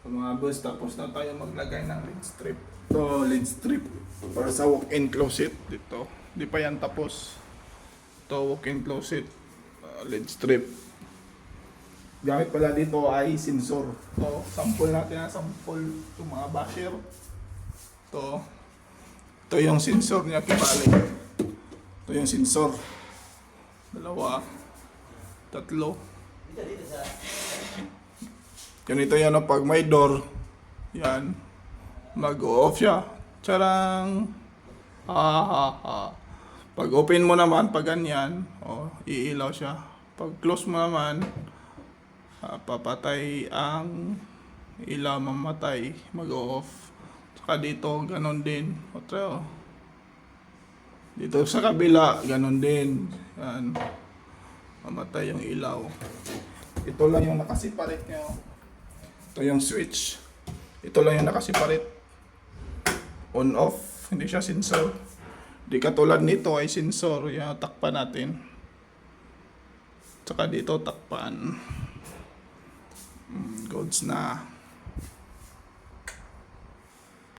mga boss, tapos na tayo maglagay ng lid strip. Ito, lid strip para sa walk-in closet dito. Di pa yan tapos. Ito, walk-in closet, lid strip. Gamit pala dito ay sensor. Ito, sample natin na sample itong mga basher. Ito yung sensor niya, kibali. Ito yung sensor. 2, 3. Ganito yan, pag may door, yan, mag-off siya. Charang! Pag open mo naman, pag ganyan, iilaw siya. Pag close mo naman, papatay ang ilaw, mamatay, mag-off. Saka dito, ganon din. Dito sa kabila, ganon din. Yan. Mamatay yung ilaw. Ito lang yung nakasiparit niya. Ito yung switch. Ito lang yung nakasiparit. On off. Hindi siya sensor. Di katulad nito ay sensor. Yan, takpan natin. Tsaka dito takpan. Goods na.